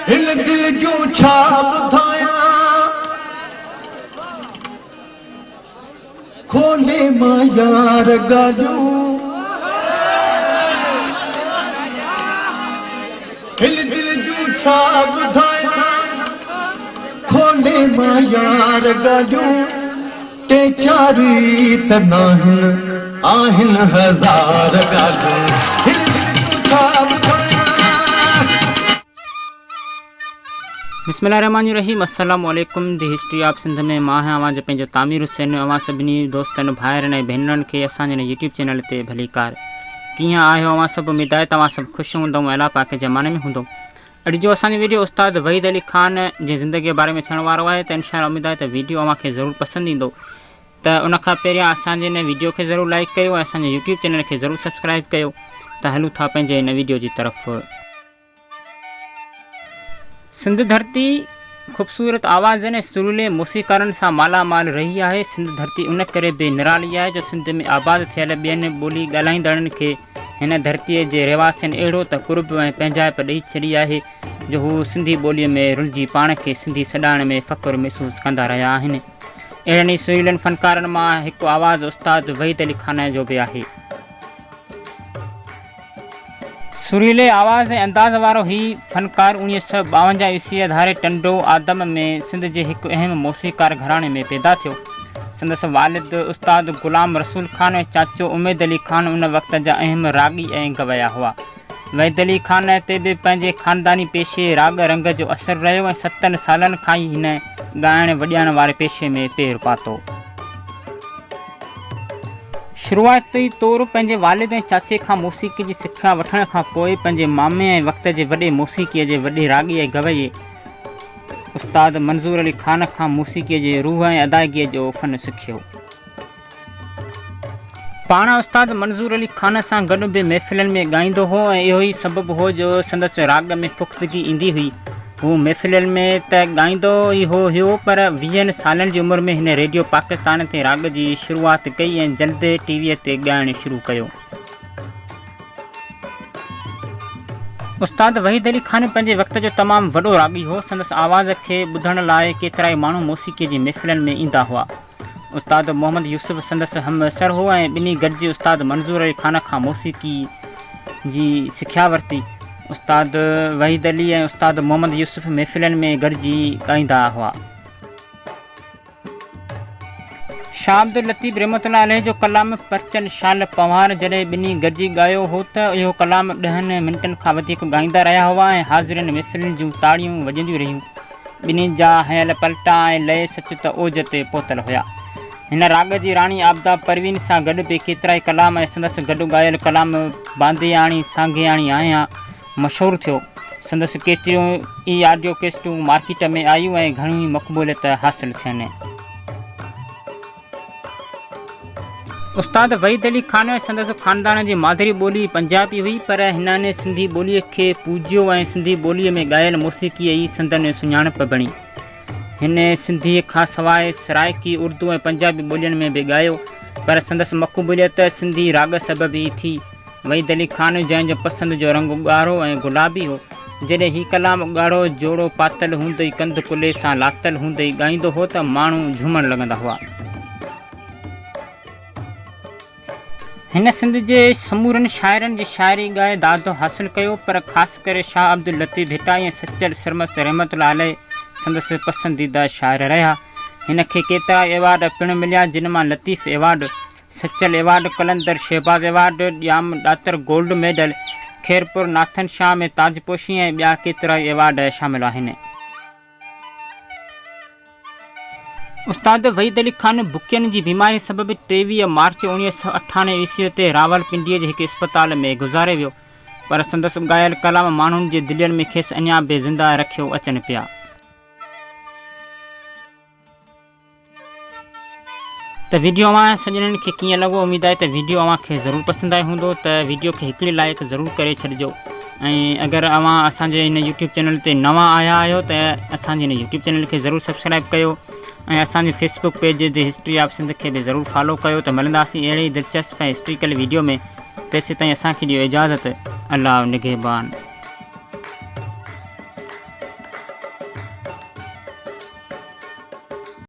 हिन दिल जूं छा ॿुधायां खोले मां यार ॻाल्हियूं हिन दिल जूं छा ॿुधायां खोले मां यार ॻाल्हियूं टे चारि त नाहिनि आहिनि हज़ार ॻाल्हियूं हिन दिल जूं छा ॿुधायां। बिस्मिल्लाहिर्रहमानिर्रहीम अस्सलाम वालेकुम दी हिस्ट्री ऑफ सिंध में मां आहियां अवां जो पंहिंजो तामीर हुसैन। अवां सभिनी दोस्तनि भाइरनि ऐं भेनरनि खे असांजे हिन यूट्यूब चैनल ते भलीकार। कीअं आहियो अवां सभु? उमेद आहे तव्हां सभु ख़ुशि हूंदव ऐं अलाह पाक ज़माने में हूंदो। अॼु जो असांजो वीडियो उस्ताद वहीद अली ख़ान जी ज़िंदगीअ जे बारे में थियण वारो आहे त इंशाअल्लाह उमेद आहे त वीडियो अव्हांखे ज़रूरु पसंदि ईंदो। त उन खां पहिरियां असांजे हिन वीडियो खे ज़रूरु लाइक कयो ऐं असांजे यूट्यूब चैनल खे ज़रूरु सब्सक्राइब कयो। त हलूं था पंहिंजे हिन वीडियो जी तरफ़। सिंध धरती ख़ूबसूरत आवाज़ ऐं सुरीले मौसीक़ारनि सां मालामाल रही आहे। सिंध धरती उन करे बि निराली आहे जो सिंध में आबाद थियल ॿियनि ॿोली ॻाल्हाईंदड़नि खे हिन धरतीअ जे रहवासियुनि अहिड़ो त कुर्ब ऐं पंहिंजाइप ॾेई छॾी आहे जो हू सिंधी ॿोलीअ में रुलिजी पाण खे सिंधी सॾाइण में फ़ख़ुरु महसूसु कंदा रहिया आहिनि। अहिड़नि ई सुरीलनि फ़नकारनि मां हिकु आवाज़ उस्ताद वहीद अली ख़ान जो बि आहे। सुरीले आवाज़ ऐं अंदाज़ वारो ही फ़नकार 1952 ईस्वीअ धारे टंडो आदम में सिंध जे हिकु अहम मौसीक़ार घराणे में पैदा थियो। संदसि वालिद उस्ताद ग़ुलाम रसूल ख़ान ऐं चाचो उमेद अली ख़ान उन वक़्त जा अहम रागी ऐं गवया हुआ। वहीद अली ख़ान ते बि पंहिंजे ख़ानदानी पेशे राग रंग जो असरु रहियो ऐं 7 सालनि खां ई हिन ॻाइण वॼाइण वारे पेशे में पेर पातो। शुरूआती तौरु पंहिंजे वालिद ऐं चाचे खां मौसीक़ी जी सिख्या वठण खां पोइ पंहिंजे मामे ऐं वक़्त जे वॾे मौसीक़ीअ जे वॾे रागी ऐं गवैये उस्ताद मंज़ूर अली ख़ान खां मौसीक़ीअ जे रूह ऐं अदायगीअ जो फ़न सिखियो। पाण उस्ताद मंज़ूर अली ख़ान सां गॾु बि महफ़िलनि में ॻाईंदो हो ऐं इहो ई सबबु हो जो संदसि राग में पुख़्तगी ईंदी हुई। हू महफ़िलनि में त ॻाईंदो ई हुयो पर 20 सालनि जी उमिरि में हिन रेडियो पाकिस्तान ते राग जी शुरूआति कई ऐं जल्द टीवीअ ते ॻाइणु शुरू कयो। उस्ताद वहीद अली ख़ान पंहिंजे वक़्त जो तमामु वॾो रागी हो। संदसि आवाज़ खे ॿुधण लाइ केतिरा ई माण्हू मौसीक़ीअ जी महफ़िलनि में ईंदा हुआ। उस्ताद मोहम्मद यूसुफ संदसि हमअसर हो ऐं ॿिन्ही गॾिजी उस्ताद मंज़ूर अली ख़ान खां मौसीक़ी जी सिख्या वरिती। उस्ताद वहीद अली ऐं उस्ताद मोहम्मद यूसुफ महफ़िलनि में गॾिजी ॻाईंदा हुआ। शाह अब्दुल लतीफ़ रहमतुल्लाह अलैह जो कलाम परचन शाल पवार जॾहिं ॿिन्ही गॾिजी ॻायो हो त इहो कलाम 10 मिंटनि खां वधीक ॻाईंदा रहिया हुआ ऐं हाज़िरनि महफ़िलनि जूं ताड़ियूं वॼंदियूं रहियूं। ॿिन्ही जा हयल पलटा ऐं लय सच त ओज ते पहुतल हुया। हिन राग जी राणी आबदा परवीन सां गॾु बि केतिरा ई कलाम ऐं संदसि गॾु ॻायल कलाम बांदियाणी सांगियाणी आहियां मशहूरु थियो। संदसि केतिरियूं ई ऑडियो कैसेटूं मार्केट में आयूं ऐं घणियूं ई मक़बूलियत हासिलु थियनि। उस्ताद वहीद अली ख़ान ऐं संदसि ख़ानदान जी मादरी ॿोली पंजाबी हुई पर हिननि सिंधी ॿोलीअ खे पूजियो ऐं सिंधी ॿोलीअ में ॻायल मौसीक़ीअ ई संदनि सुञाणप बणी। हिन सिंधीअ खां सवाइ सराइकी उर्दू ऐं पंजाबी ॿोलियुनि में बि ॻायो पर संदसि मक़बूलियत सिंधी राग सबबु ई थी। वहीद अली ख़ान जंहिंजो पसंदि जो रंग ॻाढ़ो ऐं गुलाबी हो। जॾहिं हीउ कलाम ॻाढ़ो जोड़ो पातल हूंदई कंध कुले सां लातल हूंदई ॻाईंदो हो त माण्हू झूमण लॻंदा हुआ। हिन सिंध जे समूरनि शाइरनि जी शाइरी ॻाए दादो हासिलु कयो पर ख़ासि करे शाह अब्दुल लतीफ़ भिटाई ऐं सचल सरमस्त रहमतुल्लाह अलैह संदसि पसंदीदा शाइर रहिया। हिन खे केतिरा एवार्ड पिणु मिलिया जिन मां Latif award, Sachal award, Qalandar Shahbaz award, Jam Datar gold medal, Khairpur Nathan Shah में ताजपोशी ऐं ॿिया केतिरा ई एवार्ड शामिलु आहिनि। उस्ताद वहीद अली ख़ान बुकियनि जी बीमारी सबबु 23 मार्च 1998 ईस्वीअ ते रावलपिंडीअ जे हिकु इस्पताल में गुज़ारे वियो पर संदसि ॻायल कलाम माण्हुनि जे दिलनि में खेसि अञा बि ज़िंदा रखियो अचनि पिया। त वीडियो अव्हां सॼणनि खे कीअं लॻो? उमेद आहे त वीडियो अव्हांखे ज़रूरु पसंदि आयो हूंदो। त वीडियो खे हिकिड़ी लाइक ज़रूरु करे छॾिजो ऐं अगरि अव्हां असांजे हिन यूट्यूब चैनल ते नवां आया आहियो त असांजे हिन यूट्यूब चैनल खे ज़रूरु सब्सक्राइब कयो ऐं असांजे Facebook page the history of Sindh खे बि ज़रूरु फॉलो कयो। त मिलंदासीं अहिड़े ई दिलचस्प ऐं हिस्ट्रिकल वीडियो में। तेसि ताईं असांखे ॾियो इजाज़त। अल्लाह निगहबान।